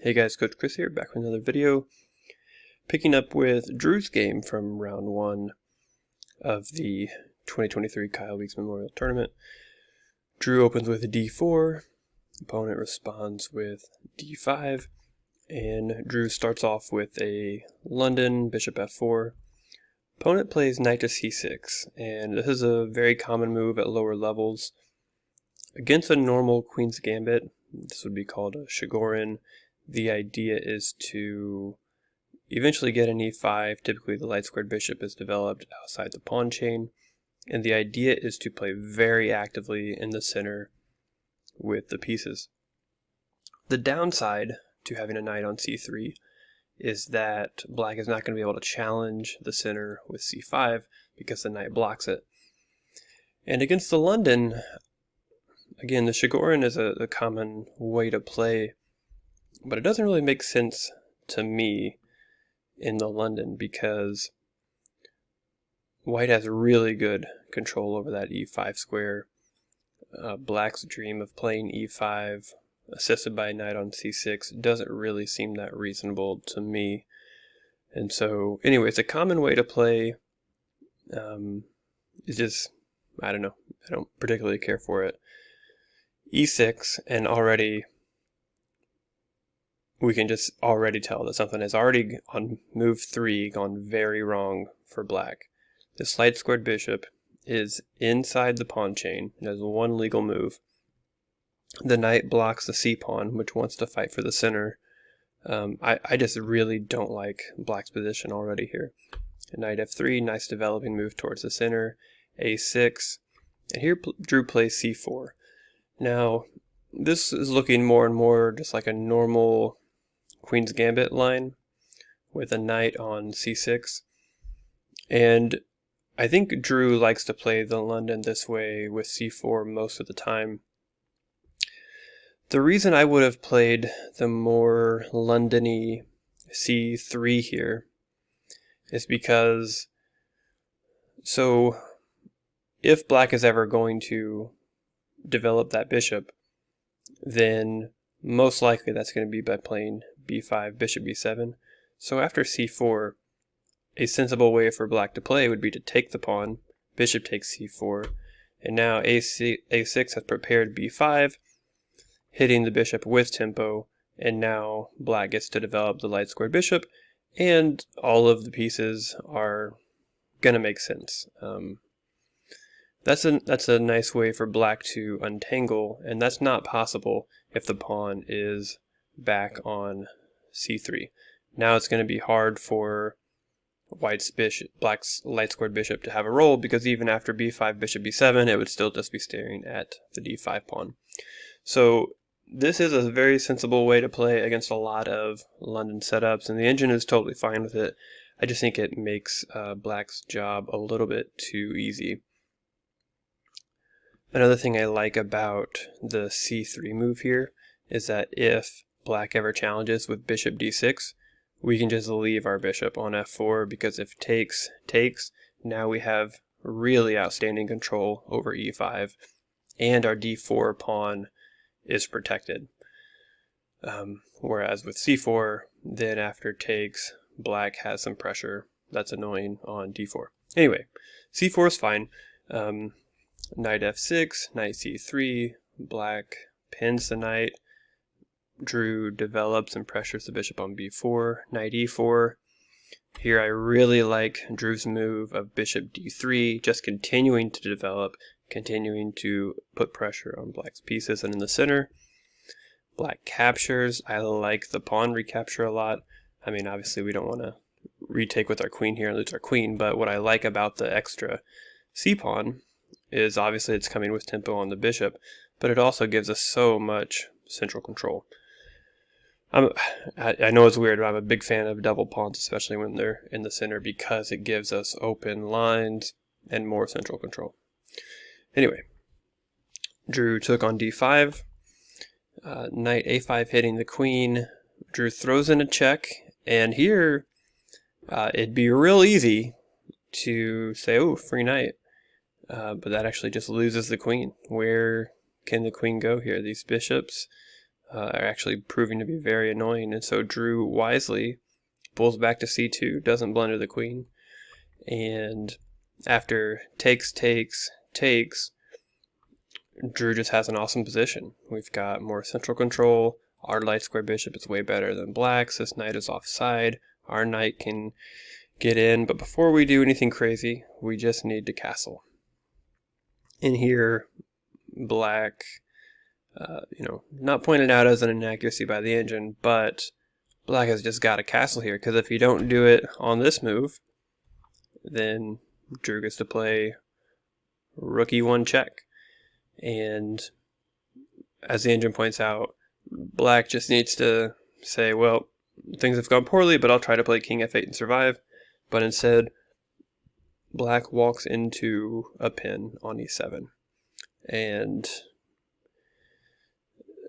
Hey guys, Coach Chris here, back with another video. Picking up with Drew's game from round 1 of the 2023 Kyle Weeks Memorial Tournament. Drew opens with d4, opponent responds with d5, and Drew starts off with a London, bishop f4. Opponent plays knight to c6, and this is a very common move at lower levels. Against a normal queen's gambit, this would be called a Shigorin. The idea is to eventually get an e5. Typically the light squared bishop is developed outside the pawn chain, and the idea is to play very actively in the center with the pieces. The downside to having a knight on c3 is that black is not going to be able to challenge the center with c5 because the knight blocks it. And against the London, again, the Shigorin is a common way to play, but it doesn't really make sense to me in the London because white has really good control over that e5 square. Black's dream of playing e5 assisted by a knight on c6 doesn't really seem that reasonable to me. And so anyway, it's a common way to play. It's just, I don't know, I don't particularly care for it. e6, and already we can just already tell that something has already on move 3 gone very wrong for black. This light squared bishop is inside the pawn chain. It has one legal move. The knight blocks the c-pawn, which wants to fight for the center. I just really don't like black's position already here. Knight f3, nice developing move towards the center. a6, and here Drew plays c4. Now, this is looking more and more just like a normal Queen's Gambit line with a knight on c6. And I think Drew likes to play the London this way with c4 most of the time. The reason I would have played the more London-y c3 here is because, so if black is ever going to develop that bishop, then most likely that's going to be by playing b5, bishop b7. So after c4, a sensible way for black to play would be to take the pawn, bishop takes c4, and now a6 has prepared b5, hitting the bishop with tempo, and now black gets to develop the light squared bishop, and all of the pieces are going to make sense. That's a nice way for black to untangle, and that's not possible if the pawn is back on c3. Now it's going to be hard for black's light squared bishop to have a role, because even after b5, bishop b7, it would still just be staring at the d5 pawn. So this is a very sensible way to play against a lot of London setups, and the engine is totally fine with it. I just think it makes black's job a little bit too easy. Another thing I like about the c3 move here is that if black ever challenges with bishop d6, we can just leave our bishop on f4, because if takes, now we have really outstanding control over e5, and our d4 pawn is protected. Whereas with c4, then after takes, black has some pressure that's annoying on d4. Anyway, c4 is fine. Knight f6, knight c3, black pins the knight. Drew develops and pressures the bishop on b4, knight e4. Here I really like Drew's move of bishop d3, just continuing to develop, continuing to put pressure on black's pieces and in the center. Black captures. I like the pawn recapture a lot. I mean, obviously we don't want to retake with our queen here and lose our queen, but what I like about the extra c-pawn is obviously it's coming with tempo on the bishop, but it also gives us so much central control. I know it's weird, but I'm a big fan of double pawns, especially when they're in the center, because it gives us open lines and more central control. Anyway, Drew took on d5, knight a5 hitting the queen. Drew throws in a check, and here it'd be real easy to say, oh, free knight. But that actually just loses the queen. Where can the queen go here? These bishops are actually proving to be very annoying, and so Drew wisely pulls back to c2, doesn't blunder the queen, and after takes, Drew just has an awesome position. We've got more central control. Our light square bishop is way better than black's. This knight is offside. Our knight can get in, but before we do anything crazy, we just need to castle. In here, black, not pointed out as an inaccuracy by the engine, but black has just got to castle here, because if you don't do it on this move, then Drew gets to play rook e1 check. And as the engine points out, black just needs to say, well, things have gone poorly, but I'll try to play king f8 and survive. But instead, black walks into a pin on e7. And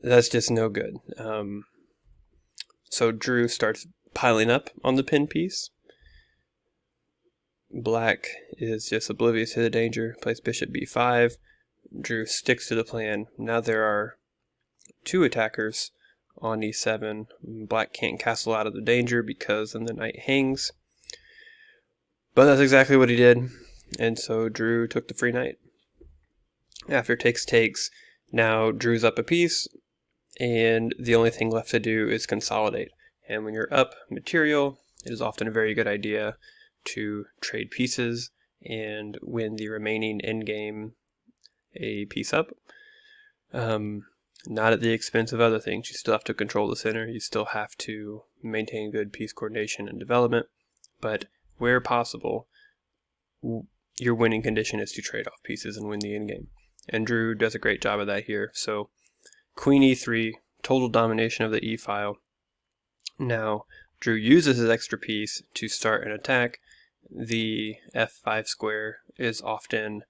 that's just no good. So Drew starts piling up on the pin piece. Black is just oblivious to the danger, plays bishop b5. Drew sticks to the plan. Now there are two attackers on e7. Black can't castle out of the danger because then the knight hangs. But that's exactly what he did, and so Drew took the free knight. After takes, now Drew's up a piece, and the only thing left to do is consolidate. And when you're up material, it is often a very good idea to trade pieces and win the remaining endgame a piece up. Not at the expense of other things. You still have to control the center. You still have to maintain good piece coordination and development. But where possible, your winning condition is to trade off pieces and win the endgame. And Drew does a great job of that here. So queen e3, total domination of the e file. Now Drew uses his extra piece to start an attack. The f5 square is often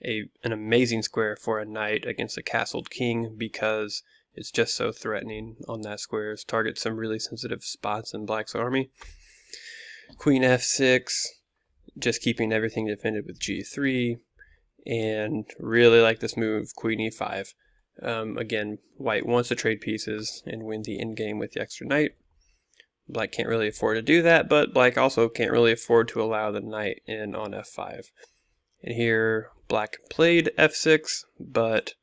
an amazing square for a knight against a castled king because it's just so threatening on that square. It targets some really sensitive spots in black's army. Queen f6, just keeping everything defended with g3, and really like this move, queen e5. Again, white wants to trade pieces and win the endgame with the extra knight. Black can't really afford to do that, but black also can't really afford to allow the knight in on f5. And here, black played f6, but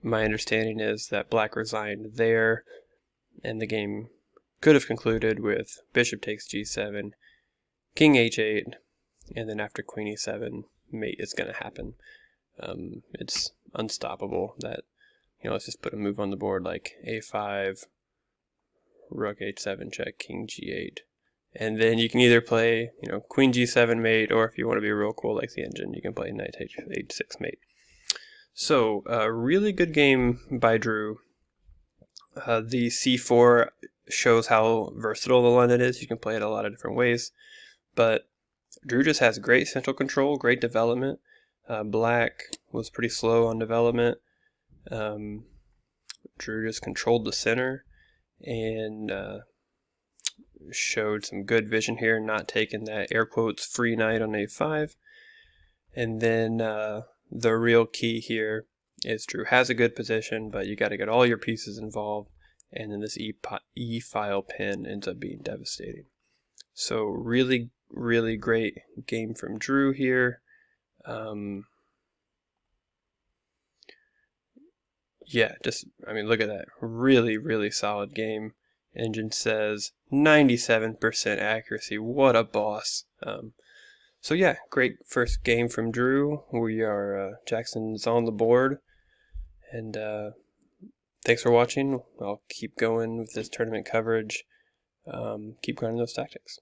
my understanding is that black resigned there, and the game could have concluded with bishop takes g7, king h8, and then after queen e7, mate is going to happen. It's unstoppable. That, let's just put a move on the board like a5, rook h7 check, king g8. And then you can either play, queen g7 mate, or if you want to be real cool like the engine, you can play knight h6 mate. So, a really good game by Drew. The c4 shows how versatile the London is. You can play it a lot of different ways. But Drew just has great central control, great development. Black was pretty slow on development. Drew just controlled the center and showed some good vision here, not taking that air quotes free knight on a5. And then the real key here is Drew has a good position, but you got to get all your pieces involved, and then this e-file pin ends up being devastating. So really, really great game from Drew here. Yeah, look at that. Really, really solid game. Engine says 97% accuracy. What a boss. So yeah, great first game from Drew. We are, Jackson's on the board. And thanks for watching. I'll keep going with this tournament coverage. Keep grinding those tactics.